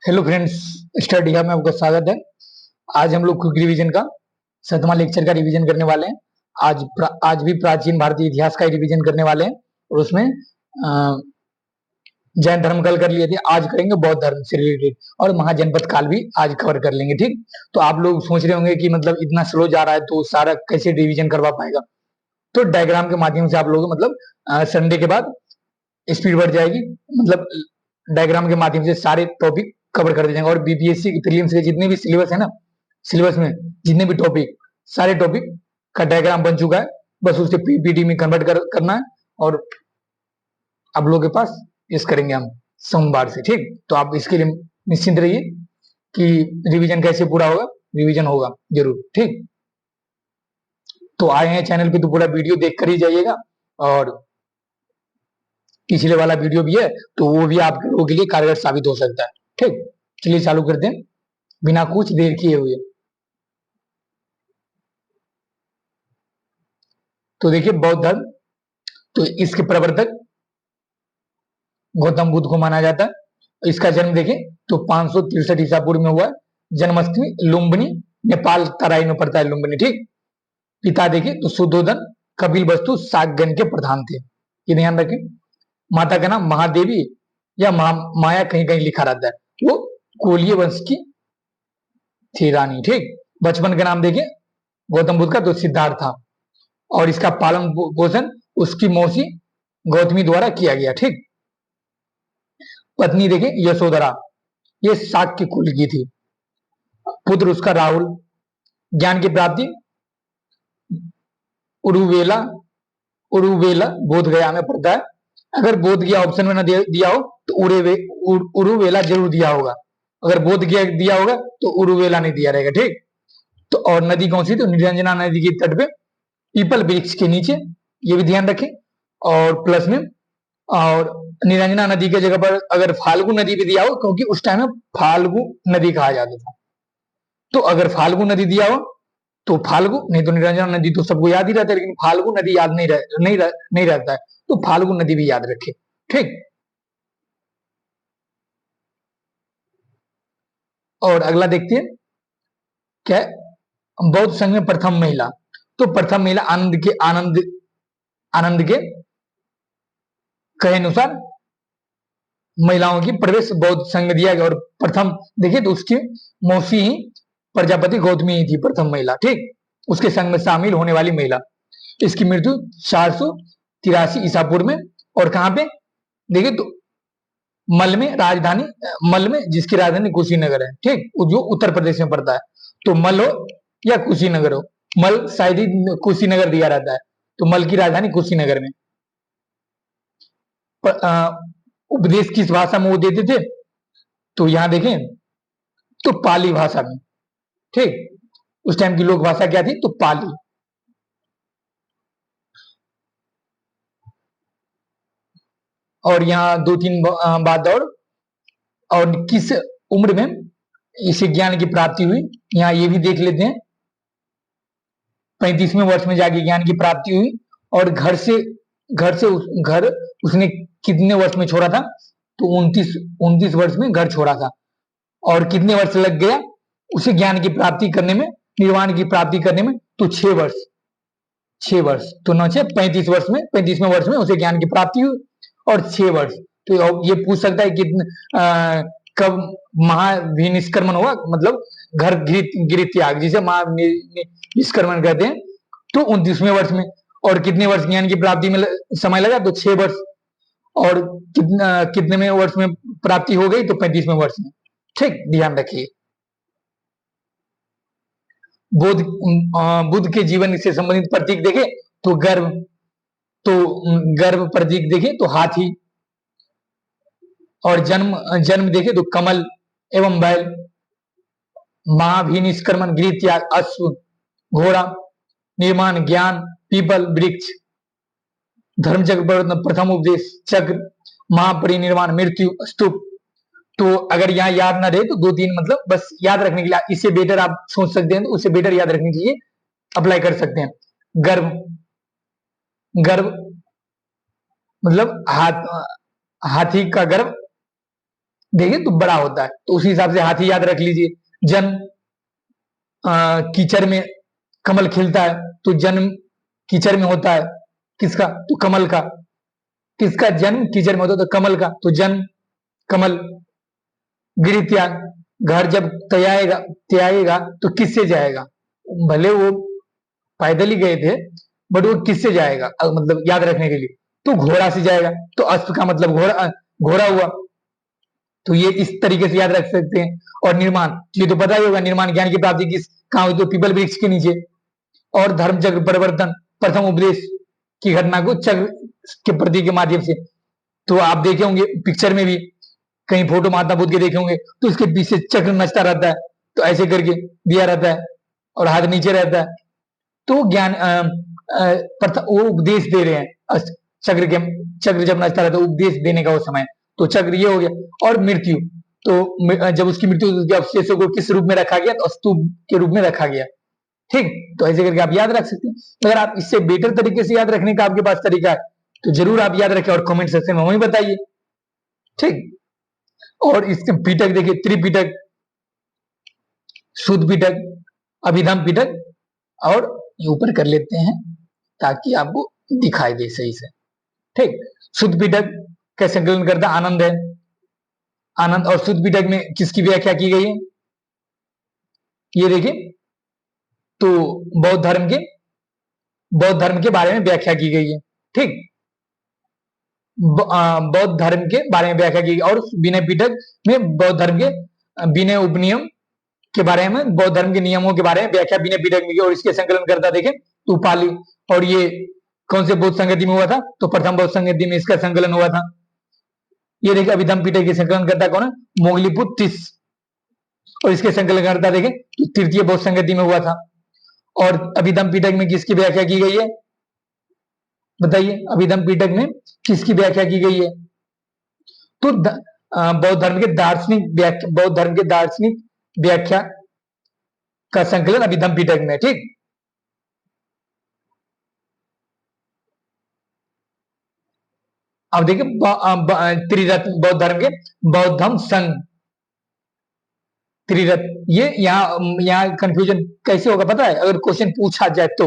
Hello friends, study hub में आपका स्वागत है। आज हम लोग क्विक रिवीजन का 7वां लेक्चर का रिवीजन करने वाले हैं। आज भी प्राचीन भारतीय इतिहास का ही रिवीजन करने वाले हैं और उसमें जैन धर्म कल कर लिए थे, आज करेंगे बौद्ध धर्म से रिलेटेड और महाजनपद काल भी आज कवर कर लेंगे। ठीक, तो आप लोग सोच रहे होंगे कि मतलब इतना स्लो जा रहा है तो सारा कैसे रिवीजन करवा पाएगा। तो डायग्राम के माध्यम से आप लोग मतलब संडे के बाद स्पीड बढ़ जाएगी। मतलब डायग्राम के माध्यम से सारे टॉपिक कवर कर जाएंगे और बीपीएससी की प्रीलिम्स के जितने भी सिलेबस है ना, सिलेबस में जितने भी टॉपिक, सारे टॉपिक का डायग्राम बन चुका है। बस उसे पीपीटी में कन्वर्ट करना है और आप लोगों के पास इस करेंगे हम सोमवार से। ठीक, तो आप इसके लिए निश्चिंत रहिए कि रिवीजन कैसे पूरा होगा, रिवीजन होगा जरूर। ठीक, तो आए हैं चैनल पे तो पूरा वीडियो देख कर ही जाइएगा और पिछले वाला वीडियो भी है तो वो भी आप लोगों के लिए कारगर साबित हो सकता है। ठीक, चलिए चालू करते हैं बिना कुछ देर किए हुए। तो देखिए बौद्ध धर्म, तो इसके प्रवर्तक गौतम बुद्ध को माना जाता है। इसका जन्म देखें तो 563 ईसा पूर्व में हुआ। जन्मस्थली लुम्बिनी, नेपाल तराई में पड़ता है लुम्बिनी। ठीक, पिता देखें तो शुद्धोधन कपिल वस्तु सागन के प्रधान थे, ये ध्यान रखें। माता का नाम महादेवी या माया कहीं कहीं लिखा रहता है, वो कोलिय वंश की थी रानी। ठीक, बचपन का नाम देखें गौतम बुद्ध का तो सिद्धार्थ था और इसका पालन पोषण उसकी मौसी गौतमी द्वारा किया गया। ठीक, पत्नी देखें यशोधरा, ये शाक्य कुल की थी। पुत्र उसका राहुल। ज्ञान की प्राप्ति उरुवेला उरुवेला बोध गया में पड़ता है। अगर बोध गया ऑप्शन में न दिया हो तो उरुवेला जरूर दिया होगा। अगर बोध गया दिया होगा तो उरुवेला नहीं दिया रहेगा। ठीक, तो और नदी कौन सी, तो निरंजना नदी के तट पे पीपल वृक्ष के नीचे, ये भी ध्यान रखें। और प्लस में और निरंजना नदी के जगह पर अगर फाल्गु नदी भी दिया हो, क्योंकि उस टाइम में फाल्गु नदी कहा जाता था, तो अगर फाल्गु नदी दिया हो तो फाल्गु, नहीं तो निरंजना नदी तो सबको याद ही रहता है, लेकिन फाल्गु नदी याद नहीं रहता है, तो फाल्गु नदी भी याद रखे। ठीक, और अगला देखते हैं क्या बौद्ध संघ में प्रथम महिला। तो प्रथम महिला आनंद के कहे अनुसार महिलाओं की प्रवेश बौद्ध संघ में दिया गया और प्रथम देखिए तो उसकी मौसी ही प्रजापति गौतमी ही थी प्रथम महिला। ठीक, उसके संघ में शामिल होने वाली महिला। इसकी मृत्यु 483 ईसा पूर्व में, और कहां पे देखिए तो मल में, राजधानी मल में, जिसकी राजधानी कुशीनगर है। ठीक, जो उत्तर प्रदेश में पड़ता है। तो मल हो या कुशीनगर हो, मल शायद ही कुशीनगर दिया रहता है, तो मल की राजधानी कुशीनगर में। उपदेश किस भाषा में वो देते थे, तो यहां देखें तो पाली भाषा में। ठीक, उस टाइम की लोक भाषा क्या थी, तो पाली। और यहाँ दो तीन बात और किस उम्र में इसे ज्ञान की प्राप्ति हुई, यहाँ ये भी देख लेते हैं। 35वें वर्ष में जाके ज्ञान की प्राप्ति हुई और घर उसने कितने वर्ष में छोड़ा था, तो 29 वर्ष में घर छोड़ा था। और कितने वर्ष लग गया उसे ज्ञान की प्राप्ति करने में, निर्वाण की प्राप्ति करने में, तो 6 वर्ष। तो 9 6 35 वर्ष में, 35वें वर्ष में उसे ज्ञान की प्राप्ति हुई और 6 वर्ष। तो ये पूछ सकता है कि कब महाभिनिष्क्रमण हुआ, मतलब घर गृह त्याग, जिसे महाभिनिष्क्रमण कहते हैं, तो 29वें वर्ष में। और कितने वर्ष ज्ञान की प्राप्ति में समय लगा, तो 6 वर्ष। और कितने में वर्ष में प्राप्ति हो गई, तो 35वें वर्ष में। ठीक, ध्यान रखिए। बुद्ध के जीवन से संबंधित प्रतीक देखे तो गर्भ प्रतीक देखे तो हाथी, और जन्म देखे तो कमल एवं बैल। महाभिनिष्क्रमण गृह त्याग अश्व घोड़ा, निर्माण ज्ञान पीपल वृक्ष, धर्मचक्र प्रथम उपदेश चक्र, महापरिनिर्वाण मृत्यु स्तूप। तो अगर यहाँ याद ना रहे तो 2-3 मतलब बस याद रखने के लिए, इससे बेटर आप सोच सकते हैं, तो उससे बेटर याद रखने के लिए अप्लाई कर सकते हैं। गर्भ मतलब हाथी का गर्भ, देखिए तो बड़ा होता है, तो उसी हिसाब से हाथी याद रख लीजिए। जन्म कीचड़ में कमल खिलता है, तो जन्म कीचड़ में होता है किसका, तो कमल का। किसका जन्म कीचड़ में होता है, तो कमल का, तो जन्म कमल। गृह त्याग, घर जब त्यागेगा तो किससे जाएगा, भले वो पैदल ही गए थे, बट वो किससे जाएगा, मतलब याद रखने के लिए, तो घोड़ा से जाएगा। तो अश्व का मतलब घोड़ा, घोड़ा हुआ। तो ये इस तरीके से याद रख सकते हैं। और निर्माण, ये तो पता ही होगा, निर्माण ज्ञान की प्राप्ति किस कहाँ हुई, तो पीपल वृक्ष के नीचे। और धर्म चक्र परिवर्तन, प्रथम उपदेश की घटना को चक्र के प्रतीक के माध्यम से। तो आप देखे होंगे पिक्चर में भी, कहीं फोटो महात्मा बुद्ध के देखे होंगे, तो उसके पीछे चक्र नचता रहता है, तो ऐसे करके दिया रहता है और हाथ नीचे रहता है। तो ज्ञान वो उपदेश दे रहे हैं, चक्र जब नचता रहता है, उपदेश देने का वो समय। तो चक्र ये हो गया। और मृत्यु, तो जब उसकी मृत्यु, उसके अवशेषों को किस रूप में रखा गया, तो स्तूप के रूप में रखा गया। ठीक, तो ऐसे करके आप याद रख सकते हैं। अगर आप इससे बेटर तरीके से याद रखने का आपके पास तरीका है, तो जरूर आप याद रखें और कमेंट सेक्शन में हमें बताइए। ठीक, और इसके पिटक देखिए, त्रिपिटक, शुद्ध पिटक, अभिधम पिटक, और ये ऊपर कर लेते हैं ताकि आपको दिखाई दे सही से। ठीक, शुद्ध पिटक का संकलन करता आनंद है, आनंद। और शुद्ध पिटक में किसकी व्याख्या की गई है, ये देखिए, तो बौद्ध धर्म के बारे में व्याख्या की गई है। ठीक, बौद्ध धर्म के बारे में व्याख्या की गई। और विनय पिटक में बौद्ध धर्म के विनय उपनियम के बारे में, बौद्ध धर्म के नियमों के बारे में व्याख्या विनय पिटक में की। और इसके संकलन करता देखें तो उपाली। और ये कौन से बौद्ध संगति में हुआ था, तो प्रथम बौद्ध संगति में इसका संकलन हुआ था। ये देखिए अभिधम पिटक के संकलन करता कौन है, मोगलीपुत्र तीस। और इसके संकलन करता देखें तो तृतीय बौद्ध संगति में हुआ था। और अभिधम पिटक में किसकी व्याख्या की गई है, बताइए, अभिधम पिटक में किसकी व्याख्या की गई है, तो बौद्ध धर्म के दार्शनिक व्याख्या का संकलन अभिधम पिटक में। ठीक, अब देखिए त्रिरत्न बौद्ध धर्म के, बौद्धम संघ, त्रिरत्न। ये यहाँ कंफ्यूजन कैसे होगा पता है, अगर क्वेश्चन पूछा जाए तो।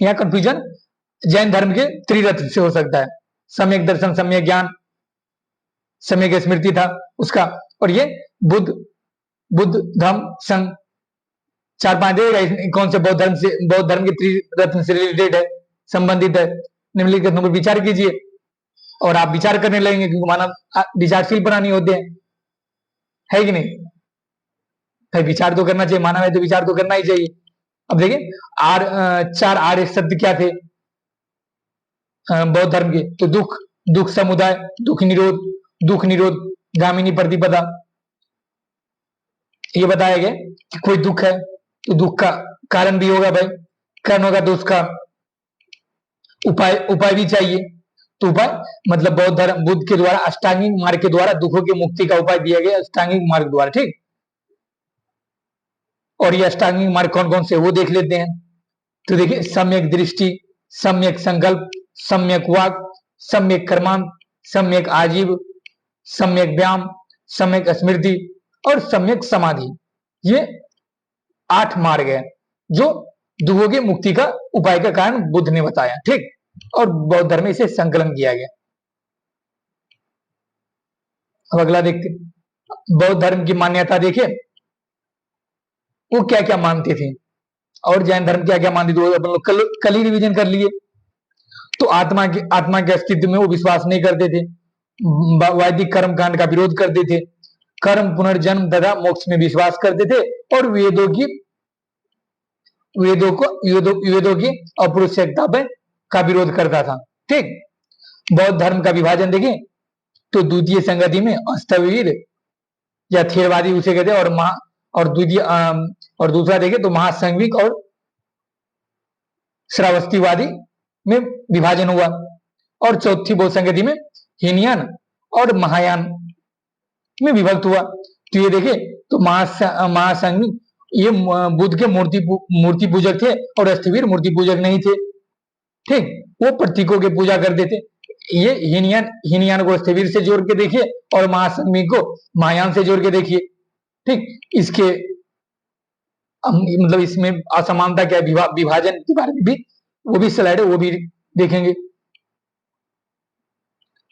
यहाँ कंफ्यूजन जैन धर्म के त्रिरत्न से हो सकता है, सम्यक दर्शन, सम्यक ज्ञान, सम्यक स्मृति था उसका। और ये बुद्ध धम्म संघ, 4-5 देगा कौन से बौद्ध धर्म के त्रिरत्न से रिलेटेड है, संबंधित है। निम्नलिखित पर विचार कीजिए, और आप विचार करने लगेंगे, क्योंकि मानव विचारशील प्राणी होते हैं, है कि नहीं भाई, विचार तो करना चाहिए, मानव है तो विचार तो करना ही चाहिए। अब देखिए चार आर्य सत्य क्या थे बौद्ध धर्म के, तो दुख समुदाय, दुख निरोध, गामिनी प्रतिपदा। ये बताया गया कि कोई दुख है तो दुख का कारण भी होगा भाई, कारण होगा तो उसका उपाय भी चाहिए। तो उपाय मतलब बुद्ध के द्वारा अष्टांगिक मार्ग के द्वारा दुखों की मुक्ति का उपाय दिया गया, अष्टांगिक मार्ग द्वारा। ठीक, और ये अष्टांगिक मार्ग कौन कौन से, वो देख लेते हैं। तो देखिए सम्यक दृष्टि, सम्यक संकल्प, सम्यक वाक, सम्यक कर्मांत, सम्यक आजीव, सम्यक व्यायाम, सम्यक स्मृति और सम्यक समाधि। ये 8 मार्ग है जो दुखों की मुक्ति का उपाय का कारण बुद्ध ने बताया। ठीक, और बौद्ध धर्म में इसे संकलन किया गया। अब अगला देखते, बौद्ध धर्म की मान्यता देखिए, वो क्या क्या मानते थे, और जैन धर्म क्या क्या मानते थे, अपन लोग कल ही रिवीजन कर लिए। तो आत्मा के अस्तित्व में वो विश्वास नहीं करते थे, वैदिक कर्म कांड का विरोध करते थे, कर्म पुनर्जन्म तथा मोक्ष में विश्वास करते थे, और वेदों की अपौरुषेयता पे का विरोध करता था। ठीक, बौद्ध धर्म का विभाजन देखें तो द्वितीय संगति में अस्तवीर या थेरवादी उसे कहते हैं, और दूसरा देखें तो महासंघिक और श्रावस्तीवादी में विभाजन हुआ। और चौथी बौद्ध संगति में हीनयान और महायान में विभक्त हुआ। तो ये देखे तो महासंघिक ये बुद्ध के मूर्ति पूजक थे, और अस्थवीर मूर्ति पूजक नहीं थे। ठीक, वो प्रतीकों की पूजा करते थे। ये हीनयान को स्थविर से जोड़ के देखिए और महासंगमी को महायान से जोड़ के देखिए। ठीक, इसके मतलब इसमें असमानता क्या है, विभाजन के बारे में भी वो भी स्लाइड है, वो भी देखेंगे।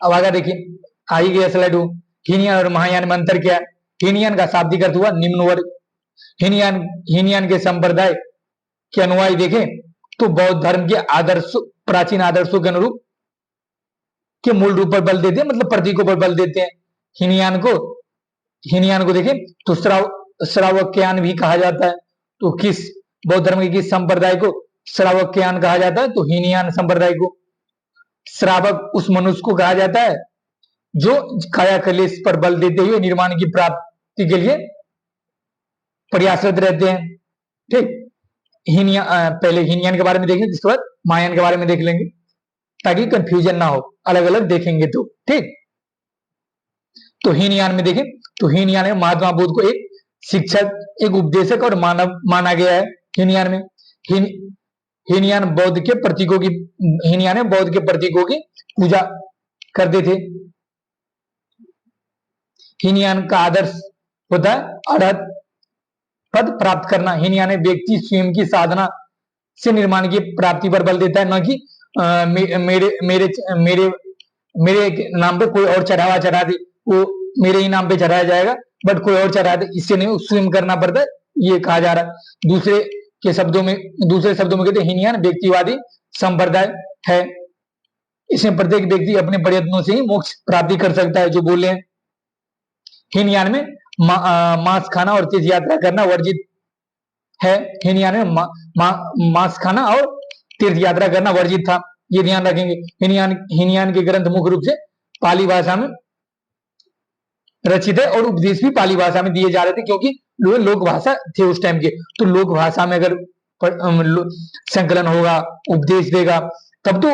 अब आगे देखिए, आई गया स्लाइड हो, हीनयान और महायान में अंतर क्या है। हीनयान का शाब्दिक अर्थ हुआ निम्न वर्ग। हीनयान के संप्रदाय के अनुयायी देखें तो बौद्ध धर्म के आदर्श, प्राचीन आदर्शों के अनुरूप के मूल रूप पर बल देते हैं, मतलब प्रतीकों पर बल देते हैं। हीनयान को देखें तो श्रावक्यान भी कहा जाता है। तो किस बौद्ध धर्म के किस संप्रदाय को श्रावक्यान कहा जाता है, तो हीनयान संप्रदाय को। श्रावक उस मनुष्य को कहा जाता है जो काया कलेश पर बल देते हुए निर्माण की प्राप्ति के लिए प्रयासरत रहते हैं। ठीक, पहले हीनयान के बारे में देखेंगे, जिसके बाद महायान के बारे में देख लेंगे ताकि कंफ्यूजन ना हो, अलग अलग देखेंगे तो। ठीक, तो हीनयान में देखें तो हीनयान में महात्मा बुद्ध को एक शिक्षक, एक उपदेशक और मानव माना गया है। हीनयान में हीनयान बौद्ध के प्रतीकों की पूजा करते थे। हीनयान का आदर्श होता है अरहत पद प्राप्त करना। हीनयान में व्यक्ति स्वयं की साधना से निर्माण की प्राप्ति पर बल देता है, न कि मेरे मेरे मेरे मेरे नाम पे कोई और चढ़ावा चढ़ा दे, वो मेरे ही नाम पे चढ़ाया जाएगा, बट कोई और चढ़ा दे, इससे नहीं, स्वयं करना पड़ता है, ये कहा जा रहा है। दूसरे शब्दों में कहते हैं हीनयान व्यक्तिवादी संप्रदाय है। इसमें प्रत्येक व्यक्ति अपने प्रयत्नों से ही मोक्ष प्राप्ति कर सकता है, जो बोले हैं। हीनयान में मांस खाना और तीर्थ यात्रा करना वर्जित है। हीनयान में मांस खाना और तीर्थ यात्रा करना वर्जित था, ये ध्यान रखेंगे। हीनयान के ग्रंथ मुख्य रूप से पाली भाषा में रचित है और उपदेश भी पाली भाषा में दिए जा रहे थे, क्योंकि लोक भाषा थे उस टाइम के। तो लोक भाषा में अगर संकलन होगा, उपदेश देगा, तब तो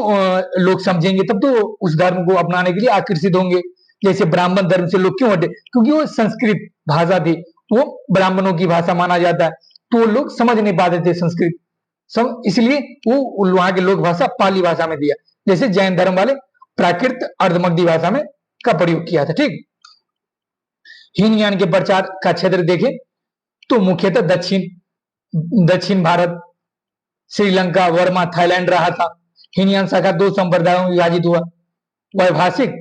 लोग समझेंगे, तब तो उस धर्म को अपनाने के लिए आकर्षित होंगे। जैसे ब्राह्मण धर्म से लोग क्यों हटे, क्योंकि वो संस्कृत भाषा थी, वो ब्राह्मणों की भाषा माना जाता है, तो लोग समझ नहीं पाते थे संस्कृत, इसलिए वो वहां के लोक भाषा पाली भाषा में दिया। जैसे जैन धर्म वाले प्राकृत अर्धमगधी भाषा में का प्रयोग किया था। ठीक, हीनयान के प्रचार का क्षेत्र देखें तो मुख्यतः दक्षिण भारत, श्रीलंका, वर्मा, थाईलैंड रहा था। हीनयान शाखा दो संप्रदायों में विभाजित हुआ, वैभाषिक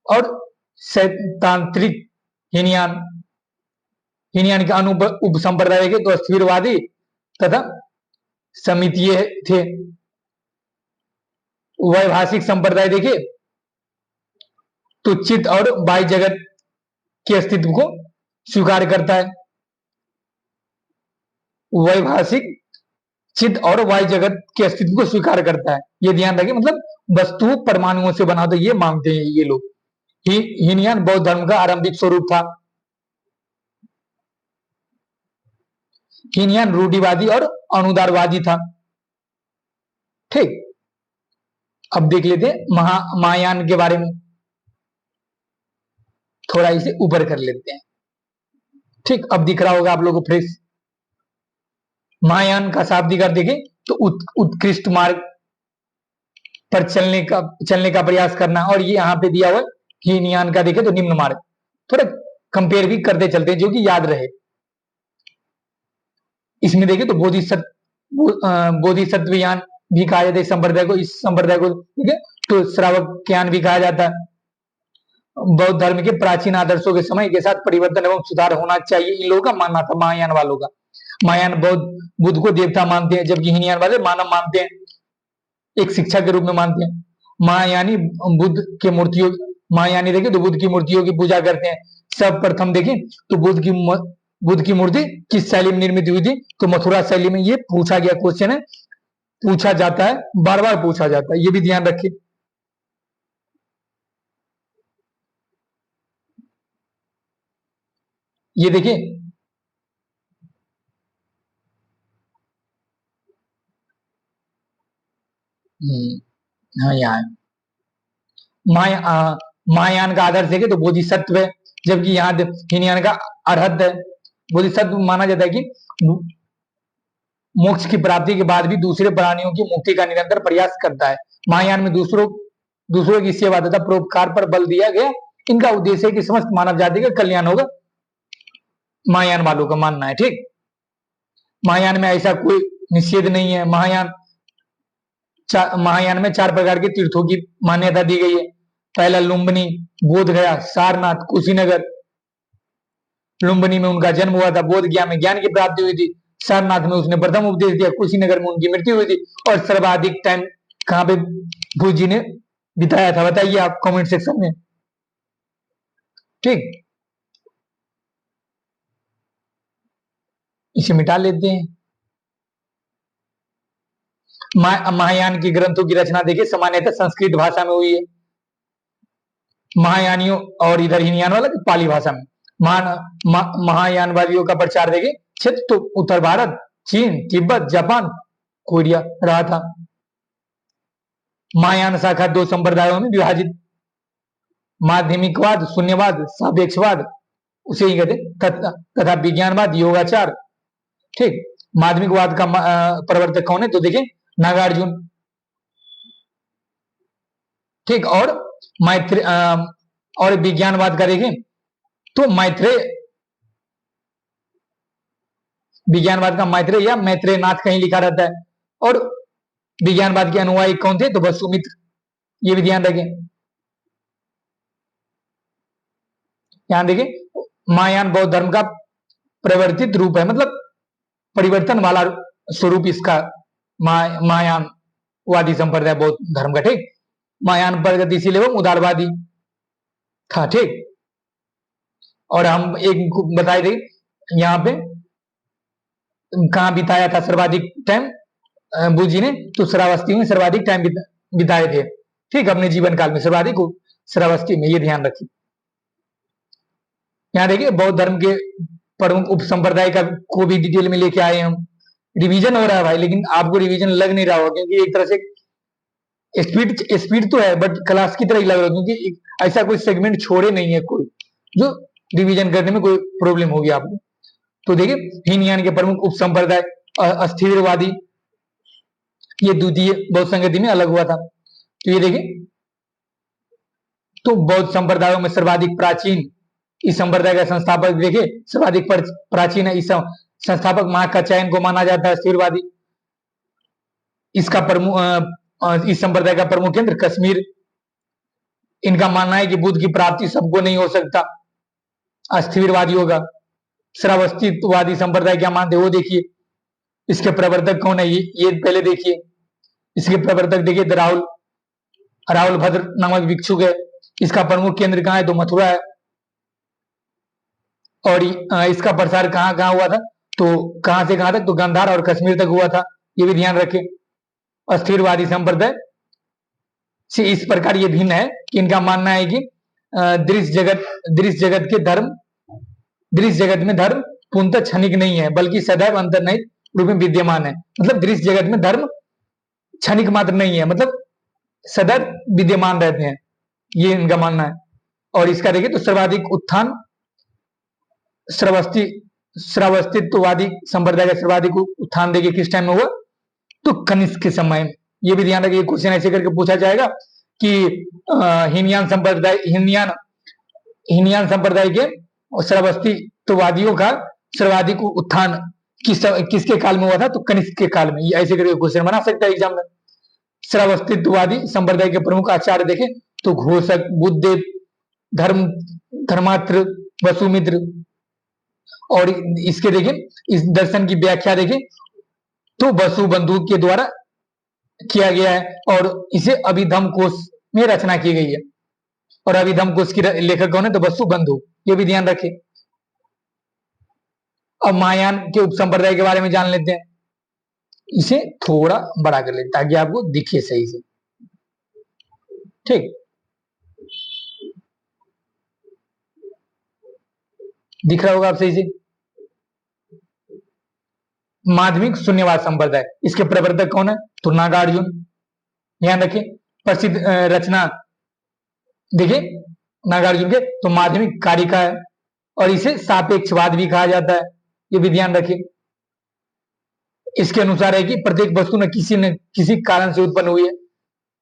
और सैद्धांतिक हीनयान। हीनयान के उप संप्रदाय के तो स्थिरवादी तथा समितीय थे। वैभाषिक संप्रदाय देखिए तो चित्त और बाह्य जगत के अस्तित्व को स्वीकार करता है। वैभाषिक चित्त और वायु जगत के अस्तित्व को स्वीकार करता है, ये ध्यान रखें, मतलब वस्तु परमाणुओं से बना, तो ये मानते हैं ये लोग। हीनयान बौद्ध धर्म का आरंभिक स्वरूप था। हीनयान रूढ़िवादी और अनुदारवादी था। ठीक, अब देख लेते हैं महायान के बारे में, थोड़ा इसे ऊपर कर लेते हैं। ठीक, अब दिख रहा होगा आप लोगों को फ्रेश। महायान का शाब्दिक अर्थ देखें तो उत्कृष्ट मार्ग पर चलने का प्रयास करना, और ये यहाँ पे दिया हुआ है हीनयान का देखें तो निम्न मार्ग। थोड़ा कंपेयर भी करते चलते हैं, जो कि याद रहे। इसमें देखें तो बोधिसत्वयान भी कहा जाता है संप्रदाय को। इस संप्रदाय को ठीक है तो श्रावक्यान भी कहा जाता है। बौद्ध धर्म के प्राचीन आदर्शों के समय के साथ परिवर्तन एवं सुधार होना चाहिए, इन लोगों का मानना था, महायान वालों का। महायान बुद्ध को देवता मानते हैं, जबकि हीनयान वाले मानव मानते हैं, एक शिक्षा के रूप में मानते हैं। महायानी देखें तो बुद्ध की मूर्तियों की पूजा करते हैं। सब प्रथम देखें तो बुद्ध की मूर्ति किस शैली में निर्मित हुई थी, तो मथुरा शैली में। ये पूछा गया क्वेश्चन है, पूछा जाता है, बार बार पूछा जाता है, ये भी ध्यान रखें। ये देखिए हाँ, यहाँ महायान का आदर्श देखे तो बोधिसत्व है, जबकि यहाँ हीनयान का अरहत है। बोधिसत्व माना जाता है कि मोक्ष की प्राप्ति के बाद भी दूसरे प्राणियों की मुक्ति का निरंतर प्रयास करता है। महायान में दूसरों दूसरों की सेवा तथा परोपकार पर बल दिया गया। इनका उद्देश्य है कि समस्त मानव जाति का कल्याण होगा, महायान वालों का मानना है। ठीक, महायान में ऐसा कोई निषेध नहीं है। महायान में 4 प्रकार के तीर्थों की मान्यता दी गई है। पहला लुम्बिनी, बोधगया, सारनाथ, कुशीनगर। लुम्बिनी में उनका जन्म हुआ था, बोधगया में ज्ञान की प्राप्ति हुई थी, सारनाथ में उसने प्रथम उपदेश दिया, कुशीनगर में उनकी मृत्यु हुई थी। और सर्वाधिक टाइम कहां पे भूज जी ने बिताया था, बताइए आप कमेंट सेक्शन में। ठीक, इसे मिटा लेते हैं। महायान की ग्रंथों की रचना देखिए सामान्यतः संस्कृत भाषा में हुई है। महायानियों और इधर हीनयान वाला पाली भाषा में। महायानवादियों का प्रचार देखे क्षेत्र तो उत्तर भारत, चीन, तिब्बत, जापान, कोरिया रहा था। महायान शाखा 2 संप्रदायों में विभाजित, माध्यमिकवाद, शून्यवाद, सापेक्षवाद उसे ही कहते, तथा विज्ञानवाद, योगाचार। ठीक, माध्यमिकवाद का प्रवर्तक कौन है तो देखिए नागार्जुन। ठीक, और मैत्रेय और विज्ञानवाद का देखें तो मैत्रेय, विज्ञानवाद का मैत्रेय या मैत्रेयनाथ कहीं लिखा रहता है। और विज्ञानवाद के अनुयायी कौन थे तो वसुमित्र, ये भी ध्यान रखें। यहां देखिए महायान बौद्ध धर्म का प्रवर्तित रूप है, मतलब परिवर्तन वाला स्वरूप इसका महायानवादी संप्रदाय बौद्ध धर्म का। ठीक, महायान प्रगतिशील एवं उदारवादी था। ठीक, और हम एक बताए थे यहाँ पे कहाँ बिताया था सर्वाधिक टाइम बुद्ध जी ने, तो श्रावस्ती में सर्वाधिक टाइम बिताए थे। ठीक, अपने जीवन काल में सर्वाधिक श्रावस्ती में, ये ध्यान रखिए। यहाँ देखिए बौद्ध धर्म के प्रमुख उप संप्रदाय का को भी डिटेल में लेके आए हम। रिवीजन हो रहा है भाई, लेकिन आपको रिवीजन लग नहीं रहा होगा, क्योंकि एक तरह से स्पीड तो है बट क्लास की तरह ही लग रहा है, क्योंकि ऐसा कोई सेगमेंट छोड़े नहीं है कोई जो रिवीजन करने में कोई प्रॉब्लम होगी आपको। तो देखिए हीनयान के प्रमुख उप संप्रदाय अस्थिरवादी, ये द्वितीय बौद्ध संगति में अलग हुआ था। तो ये देखिए, तो बौद्ध संप्रदायों में सर्वाधिक प्राचीन इस संप्रदाय का संस्थापक देखिए सर्वाधिक प्राचीन है, इस संस्थापक महाकात्यायन को माना जाता है अस्थिरवादी। इसका प्रमुख इस संप्रदाय का प्रमुख केंद्र कश्मीर। इनका मानना है कि बुद्ध की प्राप्ति सबको नहीं हो सकता, अस्थिरवादियों का। श्रावस्तीवादी संप्रदाय क्या मानते हैं वो देखिए। इसके प्रवर्तक कौन है ये पहले देखिए। इसके प्रवर्तक देखिए राहुल भद्र नामक भिक्षुक है। इसका प्रमुख केंद्र कहाँ है तो मथुरा है। और इसका प्रसार कहाँ कहाँ हुआ था तो कहां से कहां तक तो गांधार और कश्मीर तक हुआ था, ये भी ध्यान रखें। अस्थिरवादी संप्रदाय से इस प्रकार ये भिन्न है कि इनका मानना है कि दृश्य जगत में धर्म पूर्णतः क्षणिक नहीं है, बल्कि सदैव अंतर्निहित रूप में विद्यमान है। मतलब दृश्य जगत में धर्म क्षणिक मात्र नहीं है, मतलब सदैव विद्यमान रहते हैं, ये इनका मानना है। और इसका देखिए तो सर्वाधिक उत्थान श्रावस्तित्ववादी संप्रदाय का सर्वाधिक उत्थान देखिए किस टाइम में हुआ तो कनिष्क के समय में। ये भी ध्यान रखिए, क्वेश्चन ऐसे करके पूछा जाएगा कि हीनयान संप्रदाय के श्रावस्तित्ववादियों का सर्वाधिक उत्थान किसके काल में हुआ था तो कनिष्क के काल में। ये ऐसे करके क्वेश्चन बना सकता है एग्जाम में। श्रावस्तित्ववादी संप्रदाय के प्रमुख आचार्य देखें तो घोषक, बुद्धदेव, धर्मात्र, वसुमित्र। और इसके देखें इस दर्शन की व्याख्या देखें तो वसु बंधु के द्वारा किया गया है, और इसे अभिधम कोश में रचना की गई है। और अभिधम कोश की लेखक कौन है तो वसु बंधु, ये भी ध्यान रखें। अब महायान के उप संप्रदाय के बारे में जान लेते हैं। इसे थोड़ा बड़ा कर लेते ताकि आपको दिखे सही से। ठीक, दिख रहा होगा आप सही से। माध्यमिक शून्यवाद संप्रदाय, इसके प्रवर्तक कौन है तो नागार्जुन, ध्यान रखिए। प्रसिद्ध रचना देखिए नागार्जुन के तो माध्यमिक कारिका है, और इसे सापेक्षवाद भी कहा जाता है, ये भी ध्यान रखिए। इसके अनुसार है कि प्रत्येक वस्तु न किसी कारण से उत्पन्न हुई है,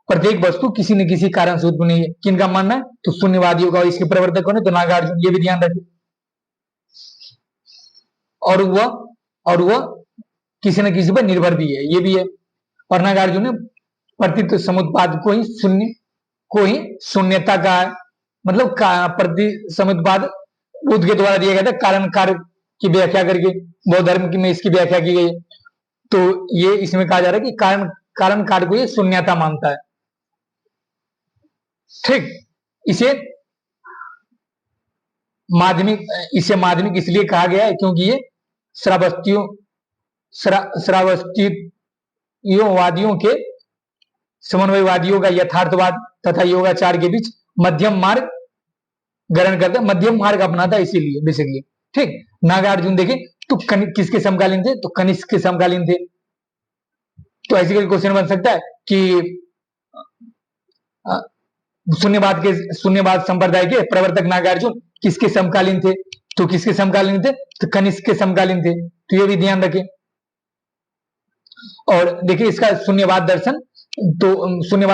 प्रत्येक वस्तु किसी न किसी कारण से उत्पन्न हुई है। किनका मानना है? तो शून्यवादियों का। इसके प्रवर्तक कौन है? तो नागार्जुन। ये भी ध्यान रखिए। और वह किसी न किसी पर निर्भर भी है, ये भी है। और नागार्जुन ने प्रतीत समुत्पाद को ही शून्यता का है, मतलब प्रति समुत्पाद बुद्ध के द्वारा दिया गया था, कारण कार्य की व्याख्या करके बौद्ध धर्म की में इसकी व्याख्या की गई है। तो ये इसमें कहा जा रहा है कि कारण कार्य को ये शून्यता मानता है। ठीक, इसे माध्यमिक इसलिए कहा गया है क्योंकि ये श्रावस्तियोवादियों के समन्वयवादियों का यथार्थवाद तथा योगाचार के बीच मध्यम मार्ग ग्रहण करता है, मध्यम मार्ग अपनाता है, इसीलिए बेसिकली। ठीक, नागार्जुन देखें तो किसके समकालीन थे? तो कनिष्क के समकालीन थे। तो ऐसे क्वेश्चन बन सकता है कि शून्यवाद संप्रदाय के प्रवर्तक नागार्जुन किसके समकालीन थे? तो किसके समकालीन थे? तो कनिष्क के समकालीन थे। तो ये भी ध्यान रखें। और देखिए इसका शून्यवाद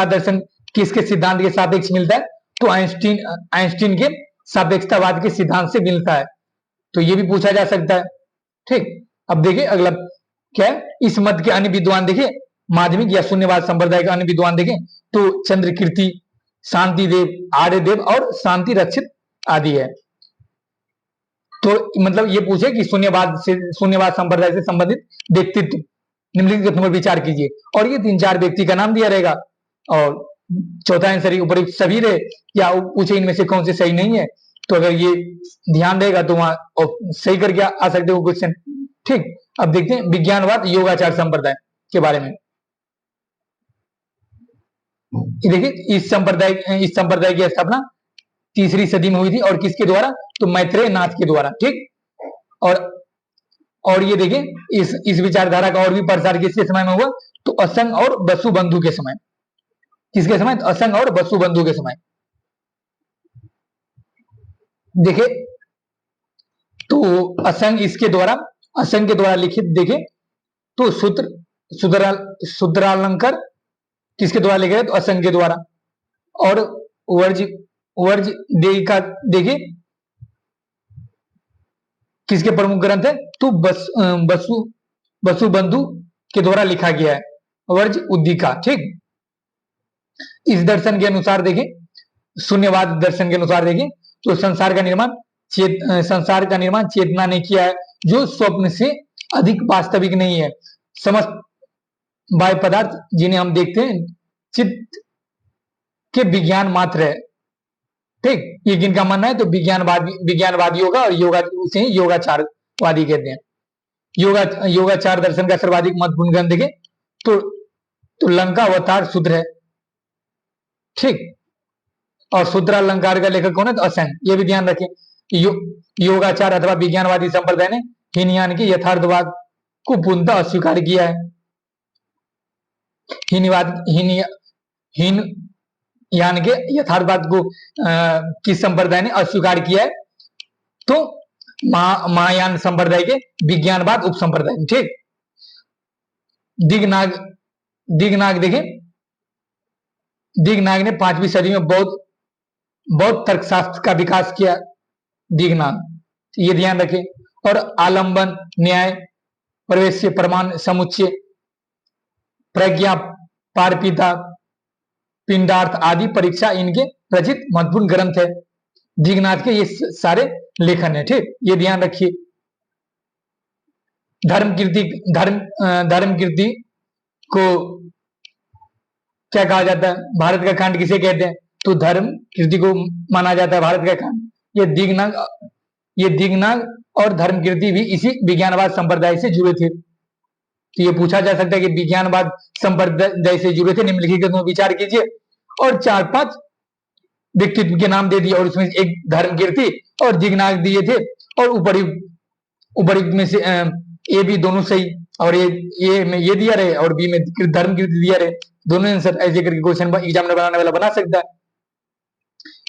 दर्शन किसके सिद्धांत के सापेक्ष मिलता है? तो आइंस्टीन के सापेक्षतावाद के सिद्धांत से मिलता है। तो ये भी पूछा जा सकता है। ठीक, अब देखिए अगला क्या है? इस मत के अन्य विद्वान देखें, माध्यमिक या शून्यवाद संप्रदाय के अन्य विद्वान देखें तो चंद्रकीर्ति, शांतिदेव, आर्यदेव और शांति रक्षित आदि है। तो मतलब ये पूछे कि शून्यवाद संप्रदाय से संबंधित व्यक्तित्व निम्नलिखित पर विचार कीजिए, और ये 3-4 व्यक्ति का नाम दिया रहेगा, और चौथा आंसर उपयुक्त सभी रहे, या पूछे इनमें से कौन से सही नहीं है। तो अगर ये ध्यान रहेगा तो वहां सही करके आ सकते हो क्वेश्चन। ठीक, अब देखते हैं विज्ञानवाद योगाचार संप्रदाय के बारे में। देखिए इस संप्रदाय की स्थापना 3री सदी में हुई थी, और किसके द्वारा? तो मैत्रेय नाथ के द्वारा। ठीक, और ये देखिए इस विचारधारा का और भी प्रसार किसके समय में हुआ? तो असंग और वसुबंधु के समय। किसके समय? असंग और वसुबंधु के समय। देखिए तो असंग के द्वारा लिखित देखे तो सूत्रालंकार किसके द्वारा लिखा है? तो असंग के द्वारा। और वर्ज देहिका देखे किसके प्रमुख ग्रंथ है? तो वसुबंधु के द्वारा लिखा गया है, वर्ज उद्दीका। ठीक, इस दर्शन के अनुसार देखें, शून्यवाद दर्शन के अनुसार देखें तो संसार का निर्माण चेतना ने किया है, जो स्वप्न से अधिक वास्तविक नहीं है। समस्त बाह्य पदार्थ जिन्हें हम देखते हैं चित्त के विज्ञान मात्र है। ठीक, ये किनका मानना है? तो विज्ञानवादियों का, और उसे योगाचारवादी कहते हैं। योगाचार दर्शन का सर्वाधिक महत्वपूर्ण ग्रंथ देखें तो लंका अवतार सूत्र है। ठीक, और सूत्रालंकार का लेखक कौन है? तो असंग। ये भी ध्यान रखें। योगाचार अथवा विज्ञानवादी संप्रदाय ने हीनयान के यथार्थवाद को पूर्णतः अस्वीकार किया है। हीनयान के यथार्थवाद को किस संप्रदाय ने अस्वीकार किया है? तो महायान संप्रदाय के विज्ञानवाद उपसंप्रदाय। ठीक, दिगनाग देखें, दिगनाग ने 5वीं सदी में बौद्ध तर्कशास्त्र का विकास किया। दिगनाग, ये ध्यान रखें। और आलंबन, न्याय, प्रवेश, प्रमाण समुच्चय, प्रज्ञा, पारपिता, पिंडार्थ आदि परीक्षा इनके रचित महत्वपूर्ण ग्रंथ है। दिगनाथ के ये सारे लेखन है। ठीक, ये ध्यान रखिए। धर्म कीर्ति को क्या कहा जाता है? भारत का खंड किसे कहते हैं? तो धर्म कीर्ति को माना जाता है भारत का खंड। ये दिगनाग और धर्म कीर्ति भी इसी विज्ञानवाद संप्रदाय से जुड़े थे। तो ये पूछा जा सकता है कि विज्ञानवाद संप्रदाय से जुड़े थे, निम्नलिखित में विचार कीजिए, और 4-5 व्यक्तित्व के नाम दे दिए, और उसमें एक धर्म कीर्ति और दिगनाग दिए थे, और उपयुक्त में से ए बी दोनों सही, और ए में ये दिया रहे और बी में धर्म कीर्ति दिया रहे, दोनों आंसर ऐसे करके क्वेश्चन एग्जामिनर बनाने वाला बना सकता है।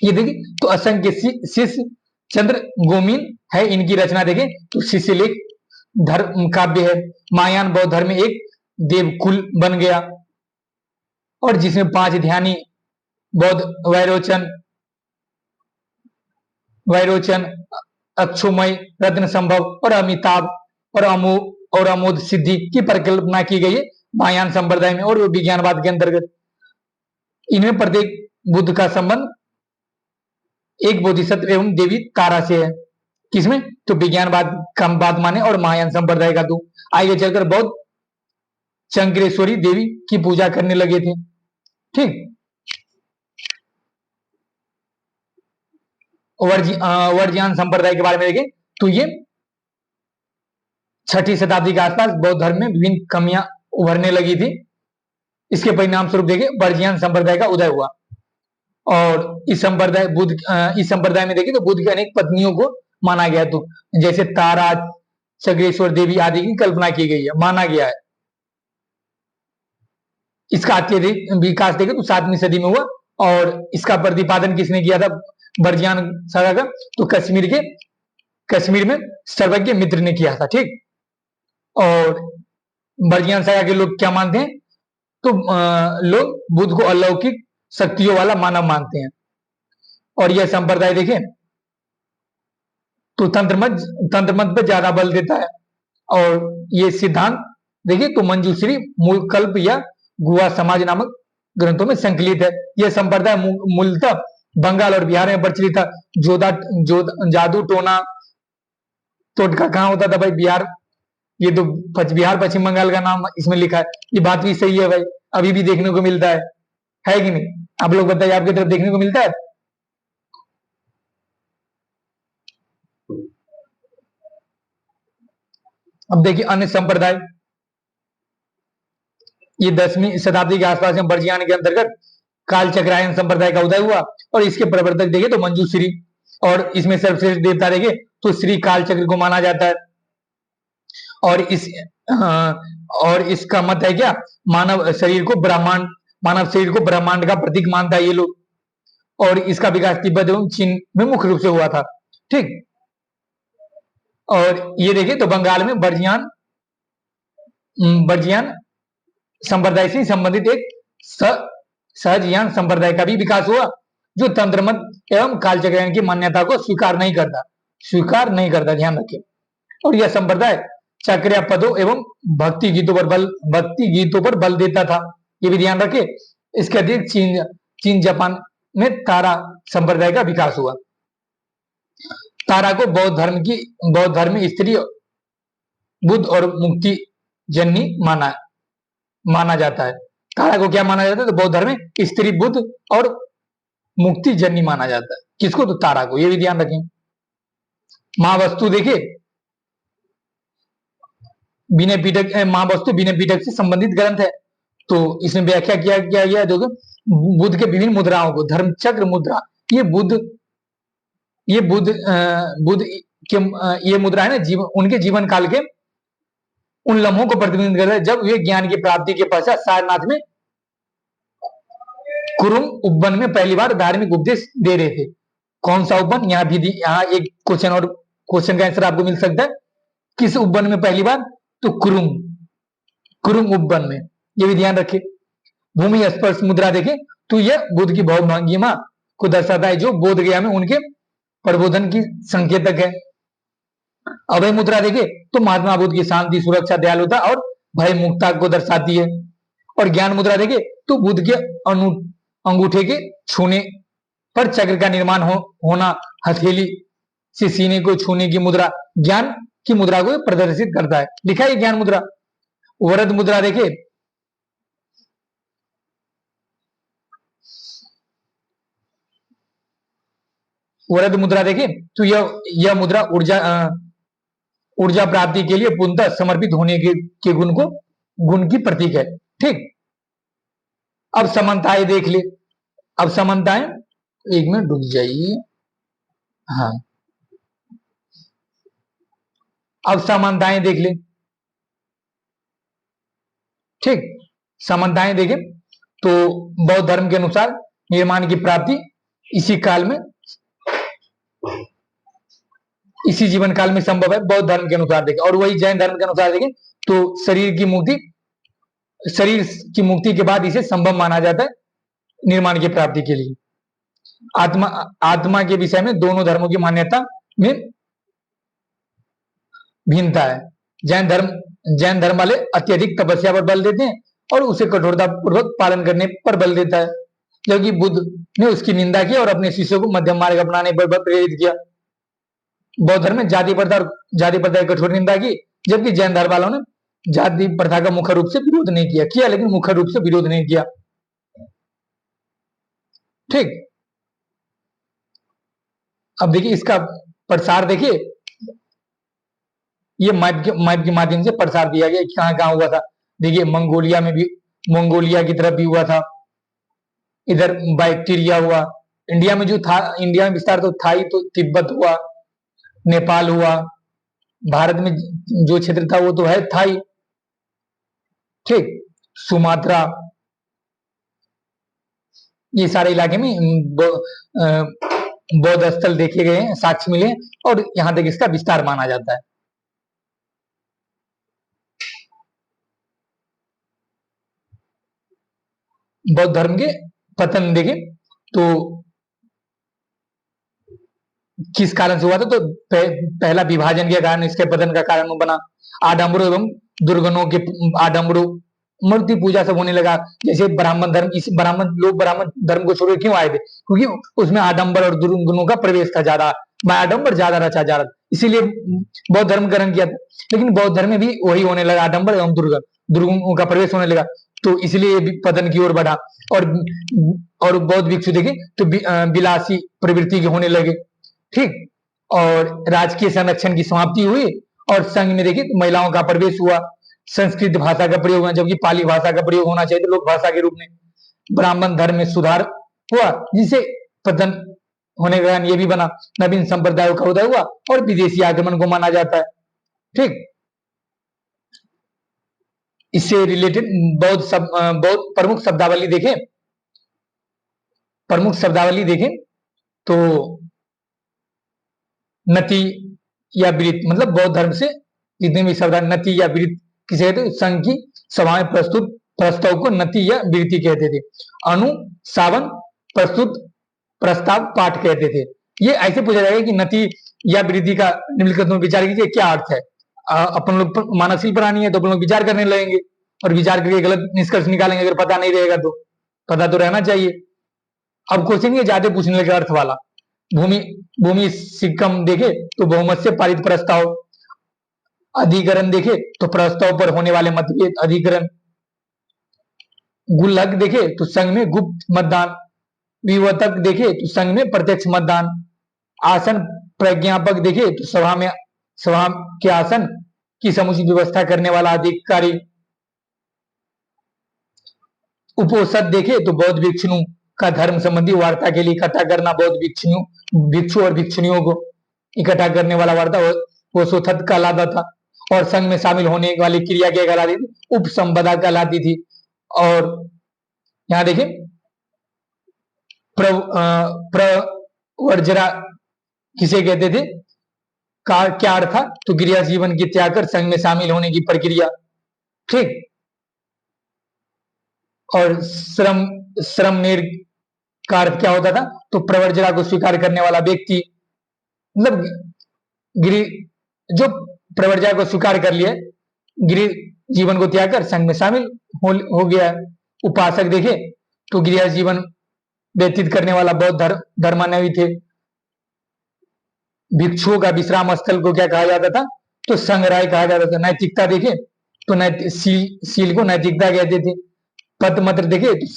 ये देखिए तो असंग के शिष्य चंद्र गोमीन है, इनकी रचना देखें तो शिष्यलेख धर्म काव्य है। महायान बौद्ध धर्म में एक देवकुल बन गया। और जिसमें 5 ध्यानी बौद्ध वैरोचन, अक्षुमय, रत्न संभव और अमिताभ और अमोद सिद्धि की परिकल्पना की गई है महायान संप्रदाय में और विज्ञानवाद के अंतर्गत। इनमें प्रत्येक बुद्ध का संबंध एक बोधिसत्व एवं देवी तारा से है। किसमें? तो विज्ञानवाद का बात माने और महायान संप्रदाय का। तो आगे चलकर बौद्ध चंक्रेश्वरी देवी की पूजा करने लगे थे। ठीक, वर्जियान संप्रदाय के बारे में देखें तो ये 6ठी शताब्दी के आसपास बौद्ध धर्म में विभिन्न कमियां उभरने लगी थी। इसके परिणाम स्वरूप देखें वर्जियान संप्रदाय का उदय हुआ। और इस संप्रदाय में देखें तो बुद्ध की अनेक पत्नियों को माना गया। तो जैसे तारा, चक्रेश्वर देवी आदि की कल्पना की गई है, माना गया है। इसका अत्यधिक विकास देखें तो 7वीं सदी में हुआ और इसका प्रतिपादन किसने किया था वर्जियान सागा का? तो कश्मीर में सर्वज्ञ मित्र ने किया था। ठीक, और वर्जियान सागा के लोग क्या मानते हैं? तो लोग बुद्ध को अलौकिक शक्तियों वाला मानव मानते हैं। और यह संप्रदाय देखें तो तंत्र मत पर ज्यादा बल देता है। और ये सिद्धांत देखिए तो मंजूश्री, मूलकल्प या गुहा समाज नामक ग्रंथों में संकलित है। यह संप्रदाय मूलतः बंगाल और बिहार में प्रचलित था। जादू टोना टोटका कहाँ होता था भाई? बिहार। ये तो बिहार पश्चिम बंगाल का नाम इसमें लिखा है। ये बात भी सही है भाई, अभी भी देखने को मिलता है कि नहीं? आप लोग बताइए, आपकी तरफ देखने को मिलता है? अब देखिए अन्य संप्रदाय, ये 10वीं शताब्दी के आसपास में वर्जियान के अंतर्गत कालचक्रायन संप्रदाय का उदय हुआ और इसके प्रवर्तक देखे तो मंजूश्री, और इसमें सर्वश्रेष्ठ देवता देखे तो श्री कालचक्र को माना जाता है। और इसका मत है क्या? मानव शरीर को ब्रह्मांड का प्रतीक मानता है ये लोग। और इसका विकास तिब्बत एवं चीन में मुख्य रूप से हुआ था। ठीक, और ये देखिए तो बंगाल में वर्जियान संप्रदाय से संबंधित एक सहजयान संप्रदाय का भी विकास हुआ जो तंत्र मत एवं कालचक्रायन की मान्यता को स्वीकार नहीं करता, ध्यान रखें। और यह संप्रदाय चक्र पदों एवं भक्ति गीतों पर बल देता था, ये भी ध्यान रखें। इसके अतिरिक्त चीन जापान में तारा संप्रदाय का विकास हुआ। तारा को बौद्ध धर्म में स्त्री, बुद्ध और मुक्ति जननी माना जाता है। तारा को क्या माना जाता है? तो बौद्ध धर्म में स्त्री, बुद्ध और मुक्ति जननी माना जाता है। किसको? तो तारा को, ये भी ध्यान रखें। महावस्तु देखे महावस्तु विनय पिटक से संबंधित ग्रंथ है। तो इसमें व्याख्या किया गया देखो बुद्ध के विभिन्न मुद्राओं को, धर्मचक्र मुद्रा, ये बुद्ध के ये मुद्रा है ना, उनके जीवन काल के उन लम्हों को प्रतिबिंबित करता है जब वे ज्ञान की प्राप्ति के पश्चात सारनाथ में कुरुम उपवन में पहली बार धार्मिक उपदेश दे रहे थे। कौन सा उपवन? यहाँ एक क्वेश्चन का आंसर आपको मिल सकता है। किस उपवन में पहली बार? तो कुरुम उपवन में, ये भी ध्यान रखें। भूमि स्पर्श मुद्रा देखें तो यह बुद्ध की बहुत भंगिमा को दर्शाता है जो बोध गया में उनके प्रबोधन की संकेतक है। अभय मुद्रा देखे तो महात्मा बुद्ध की शांति, सुरक्षा, दयालुता और भय मुक्ता को दर्शाती है। और ज्ञान मुद्रा देखे तो बुद्ध के अंगूठे के छूने पर चक्र का निर्माण होना, हथेली से सीने को छूने की मुद्रा ज्ञान की मुद्रा को प्रदर्शित करता है। लिखा है ज्ञान मुद्रा। वरद मुद्रा देखे तो यह मुद्रा ऊर्जा प्राप्ति के लिए पूर्णतः समर्पित होने के गुण की प्रतीक है। ठीक, अब समानताएं देख ले। अब समानताएं, एक मिनट रुक जाइए। हाँ, अब समानताएं देख ले। ठीक, समानताएं देखें तो बौद्ध धर्म के अनुसार निर्माण की प्राप्ति इसी जीवन काल में संभव है, बौद्ध धर्म के अनुसार देखें। और वही जैन धर्म के अनुसार देखें तो शरीर की मुक्ति शरीर की मुक्ति के बाद इसे संभव माना जाता है निर्माण की प्राप्ति के लिए। आत्मा आत्मा के विषय में दोनों धर्मों की मान्यता में भिन्नता है। जैन धर्म वाले अत्यधिक तपस्या पर बल देते हैं और उसे कठोरता पूर्वक पालन करने पर बल देता है, जबकि बुद्ध ने उसकी निंदा की और अपने शिष्यों को मध्यम मार्ग अपनाने पर प्रेरित किया। बौद्ध धर्म में जाति प्रथा की कठोर निंदा की, जबकि जैन धर्म वालों ने जाति प्रथा का मुख्य रूप से विरोध नहीं किया, लेकिन मुख्य रूप से विरोध नहीं किया। ठीक, अब देखिए इसका प्रसार, देखिए ये मैप के माध्यम से प्रसार दिया गया, कहां कहां हुआ था। देखिए मंगोलिया में भी, मंगोलिया की तरफ भी हुआ था, इधर बैक्टीरिया हुआ। इंडिया में जो था, इंडिया में विस्तार तो था ही, तो तिब्बत हुआ, नेपाल हुआ। भारत में जो क्षेत्र था वो तो है था ही। ठीक, सुमात्रा, ये सारे इलाके में बौद्ध स्थल देखे गए हैं, साक्ष्य मिले, और यहां तक इसका विस्तार माना जाता है। बौद्ध धर्म के पतन देखें तो किस कारण से हुआ था, तो पहला विभाजन के कारण इसके पतन का कारण बना। आडंबरों एवं दुर्गुणों के आडंबरों, मूर्ति पूजा सब होने लगा। जैसे ब्राह्मण धर्म, इस ब्राह्मण धर्म को छोड़कर क्यों आए थे, क्योंकि उसमें आडंबर और दुर्गुणों का प्रवेश था ज्यादा, आडंबर ज्यादा रचा जा रहा, इसीलिए बौद्ध धर्म ग्रहण किया था। लेकिन बौद्ध धर्म में भी वही होने लगा, आडंबर एवं दुर्गुणों का प्रवेश होने लगा, तो इसलिए पतन की ओर बढ़ा। और बौद्ध भिक्षु देखे तो विलासी प्रवृत्ति के होने लगे। ठीक, और राजकीय संरक्षण की समाप्ति हुई, और संघ में देखिए तो महिलाओं का प्रवेश हुआ, संस्कृत भाषा का प्रयोग हुआ, जबकि पाली भाषा का प्रयोग होना चाहिए, तो लोक भाषा के रूप में। ब्राह्मण धर्म में सुधार हुआ, जिसे पतन होने के कारण ये भी बना, नवीन संप्रदायों का उदय हुआ, और विदेशी आक्रमण को माना जाता है। ठीक, इससे रिलेटेड बौद्ध प्रमुख शब्दावली देखें, तो नति या वृत्त, मतलब बौद्ध धर्म से जितने भी शब्द नति या वृत्त किसे कहते, संघ की सभा में प्रस्तुत प्रस्ताव को नति या वृत्ति कहते थे। अनुसावन प्रस्तुत प्रस्ताव पाठ कहते थे। ये ऐसे पूछा जाएगा कि नति या वृत्ति का निम्नलिखित में विचार कीजिए क्या अर्थ है। अपन लोग मानवशील प्राणी है, तो अपन लोग विचार करने लगेंगे, और विचार करके गलत निष्कर्ष निकालेंगे अगर पता नहीं रहेगा तो। पता तो रहना चाहिए। अब क्वेश्चन ये ज्यादा पूछने लगे अर्थ वाला। भूमि सिक्कम देखे तो बहुमत से पारित प्रस्ताव। अधिकरण देखे तो प्रस्ताव पर होने वाले मतभेद अधिकरण। गुल्लक देखे तो संघ में गुप्त मतदान। विवर्तक देखे तो संघ में प्रत्यक्ष मतदान। आसन प्रज्ञापक देखे तो सभा के आसन की समुचित व्यवस्था करने वाला अधिकारी। उपोषद देखे तो बौद्ध भिक्षुओं का धर्म संबंधी वार्ता के लिए इकट्ठा करना, बौद्ध भिक्षु और भिक्षुणियों को इकट्ठा करने वाला वार्ता उपोषद कहलाता था। और संघ में शामिल होने वाली क्रिया क्या कहलाती थी, उपसंपदा कहलाती थी। और यहां देखें प्रवर्जरा किसे कहते थे, क्या अर्थ था, तो गृहस्थ जीवन की त्याग कर संघ में शामिल होने की प्रक्रिया। ठीक, और श्रम का अर्थ क्या होता था, तो प्रवर्जरा को स्वीकार करने वाला व्यक्ति, मतलब जो प्रवर्जरा को स्वीकार कर लिया, गृह जीवन को त्याग कर संघ में शामिल हो गया। उपासक देखे तो गृहस्थ जीवन व्यतीत करने वाला बौद्ध धर्मानवी थे। भिक्षुओं का विश्राम स्थल को क्या कहा जाता था, तो संग्रह कहा जाता था। नैतिकता देखे तो सील को नैतिकता कहते थे। पदमत्र देखे तो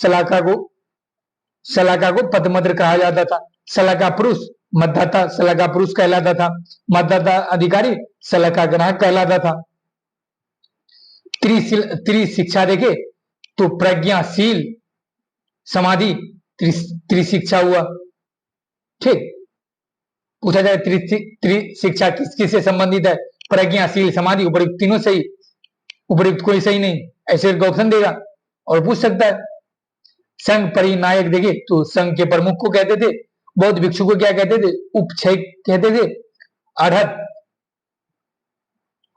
सलाका को पदमत्र कहा जाता था। सलाका पुरुष मतदाता सलाका पुरुष कहलाता था। मतदाता अधिकारी सलाका ग्राहक कहलाता था। त्रिशिक्षा देखे तो प्रज्ञाशील समाधि त्रिशिक्षा हुआ। ठीक, पूछा जाए त्रिशिक्षा किससे संबंधित है, प्रज्ञाशील समाधि उपयुक्त, तीनों सही, उपयुक्त कोई सही नहीं, ऐसे ऑप्शन देगा और पूछ सकता है। संघ परिनायक देखे तो संघ के प्रमुख को कहते थे। बौद्ध भिक्षु को क्या कहते थे, उपक्षय कहते थे।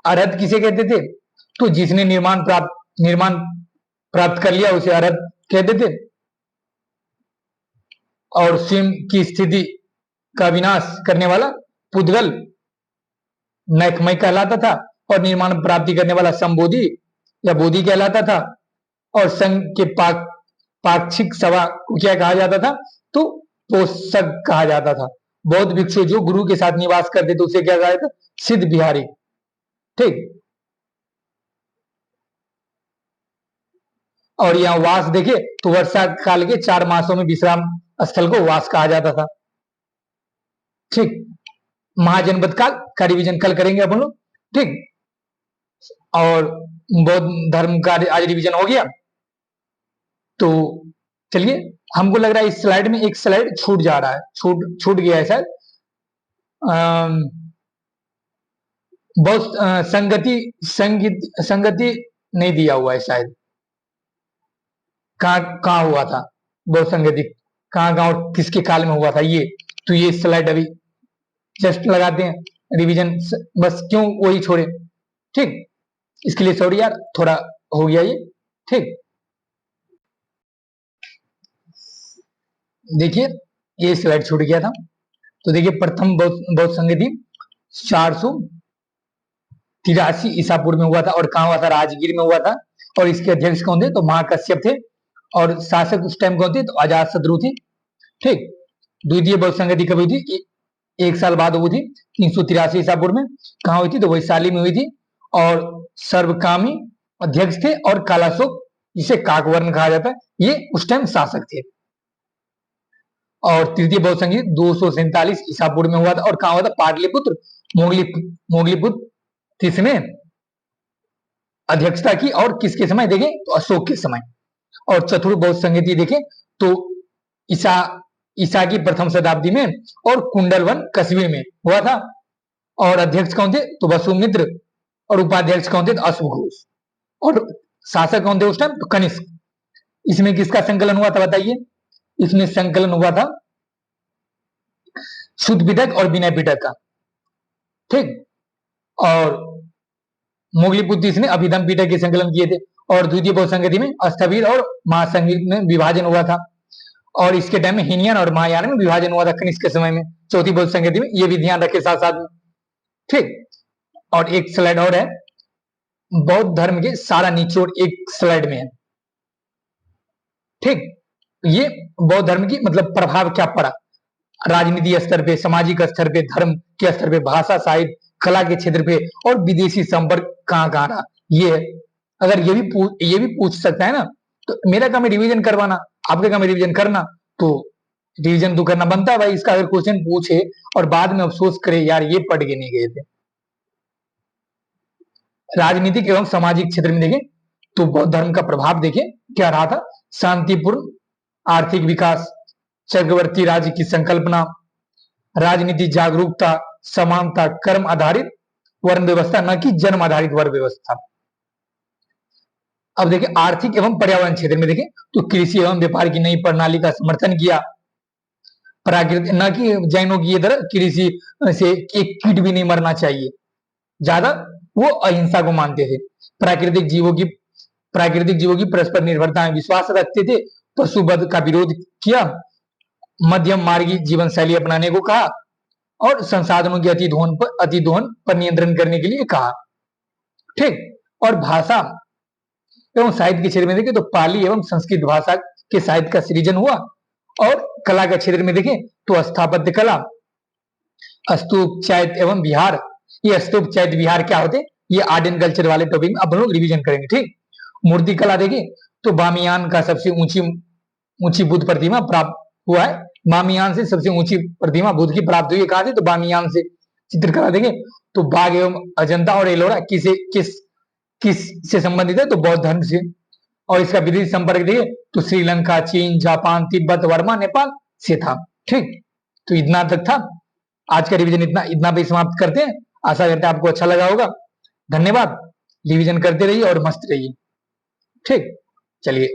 अरहत किसे कहते थे, तो जिसने निर्माण प्राप्त कर लिया उसे अरहत कहते थे। और स्वयं की स्थिति का विनाश करने वाला पुद्गल नैकमय कहलाता था। और निर्माण प्राप्ति करने वाला संबोधि या बोधि कहलाता था। और संघ के पाक्षिक सभा को क्या कहा जाता था? तो पोषक कहा जाता था। बौद्ध भिक्षु जो गुरु के साथ निवास करते थे उसे क्या कहा जाता? सिद्ध बिहारी। ठीक। और यहाँ वास देखे तो वर्षा काल के 4 मासों में विश्राम स्थल को वास कहा जाता था। ठीक। महाजनपद काल का रिवीजन कल करेंगे अपन लोग। ठीक। और बौद्ध धर्म का आज रिवीजन हो गया। तो चलिए, हमको लग रहा है इस स्लाइड में एक स्लाइड छूट जा रहा है, छूट गया है शायद। बहुत संगति नहीं दिया हुआ है शायद। कहाँ हुआ था बहुत संगति, कहाँ और किसके काल में हुआ था ये? तो ये स्लाइड अभी जस्ट लगाते हैं रिवीजन, बस क्यों वही छोड़े। ठीक। इसके लिए सॉरी यार, थोड़ा हो गया ये। ठीक। देखिए ये स्लाइड छूट गया था। तो देखिए प्रथम बौद्ध संगति 483 ईसा पूर्व में हुआ था। और कहाँ हुआ था? राजगीर में हुआ था। और इसके अध्यक्ष कौन थे? तो महाकश्यप थे। और शासक उस टाइम कौन थे? तो अजातशत्रु थे। ठीक। द्वितीय बौद्ध संगति कब हुई थी? 1 साल बाद हुई थी, 383 ईसा पूर्व में। कहाँ हुई थी? तो वैशाली में हुई थी। और सर्वकामी अध्यक्ष थे। और कालाशोक, जिसे काकवर्ण कहा जाता है, ये उस टाइम शासक थे। और तृतीय बौद्ध संगति 247 ईसा पूर्व में हुआ था। और कहाँ हुआ था? पाटलिपुत्र, मोगलीपुत्र इसने अध्यक्षता की। और किसके समय? देखें तो अशोक के समय। और चतुर्थ बौद्ध संगति देखें तो ईसा की प्रथम शताब्दी में और कुंडलवन कस्बे में हुआ था। और अध्यक्ष कौन थे? तो वसुमित्र। और उपाध्यक्ष कौन थे? तो अश्वघोष। और शासक कौन थे उस टाइम? तो कनिष्क। इसमें किसका संकलन हुआ था बताइए? इसमें संकलन हुआ था शुद्ध पिटक और विनय पिटक का। ठीक। और मोगलीपुत्र इसने अभिधम पिटक के संकलन किए थे। और द्वितीय बौद्ध संगति में अष्टवीर और महासंगीत में विभाजन हुआ था। और इसके टाइम में हीनयान और महायान में विभाजन हुआ था कनिष्क के समय में। चौथी बौद्ध संगति में ये भी ध्यान रखे साथ साथ में। ठीक। और एक स्लाइड और है, बौद्ध धर्म के सारा निचोड़ एक स्लाइड में है। ठीक। ये बौद्ध धर्म की मतलब प्रभाव क्या पड़ा राजनीति स्तर पे, सामाजिक स्तर पे, धर्म के स्तर पे, भाषा, साहित्य, कला के क्षेत्र पे, और विदेशी संपर्क कहाँ कहाँ रहा। ये है। अगर ये भी पूछ सकता है ना, तो मेरा काम है रिवीजन करवाना, आपके काम है रिवीजन करना। तो रिवीजन तो करना बनता है भाई। इसका अगर क्वेश्चन पूछे और बाद में अफसोस करे यार ये पढ़ के नहीं गए थे। राजनीतिक एवं सामाजिक क्षेत्र में देखें तो बौद्ध धर्म का प्रभाव देखें क्या रहा था। शांतिपूर्ण आर्थिक विकास, चक्रवर्ती राज्य की संकल्पना, राजनीति जागरूकता, समानता, कर्म आधारित वर्ण व्यवस्था, न कि जन्म आधारित वर्ण व्यवस्था। अब देखिए आर्थिक एवं पर्यावरण क्षेत्र में देखें तो कृषि एवं व्यापार की नई प्रणाली का समर्थन किया। प्राकृतिक, न कि जैनों की तरह कृषि से एक कीट भी नहीं मरना चाहिए, ज्यादा वो अहिंसा को मानते थे। प्राकृतिक जीवों की परस्पर निर्भरता में विश्वास रखते थे। पशुवध का विरोध किया। मध्यम मार्गी जीवन शैली अपनाने को कहा। और संसाधनों के अतिदोहन पर नियंत्रण करने के लिए कहा। ठीक। और भाषा एवं साहित्य के क्षेत्र में देखें तो पाली एवं संस्कृत भाषा के साहित्य का सृजन हुआ। और कला के क्षेत्र में देखें तो स्थापत्य कला, स्तूप, चैत्य एवं विहार। ये स्तूप, चैत्य, विहार क्या होते? ये आर्ट एंड कल्चर वाले टॉपिक में अब हम लोग रिवीजन करेंगे। ठीक। मूर्ति कला देखें तो बामियान का सबसे ऊंची बुद्ध प्रतिमा प्राप्त हुआ है। बामियान से सबसे ऊंची प्रतिमा बुद्ध की प्राप्त हुई है। कहां से? तो बामियान से। चित्रकला देखें तो बाघ एवं अजंता और एलोरा किस से संबंधित है? तो बौद्ध धर्म से। और इसका विदेशी संपर्क देखें तो श्रीलंका, चीन, जापान, तिब्बत, वर्मा, नेपाल से था। ठीक। तो इतना तक था आज का रिवीजन। इतना पे समाप्त करते हैं। आशा करते हैं आपको अच्छा लगा होगा। धन्यवाद। रिवीजन करते रहिए और मस्त रहिए। ठीक। चलिए।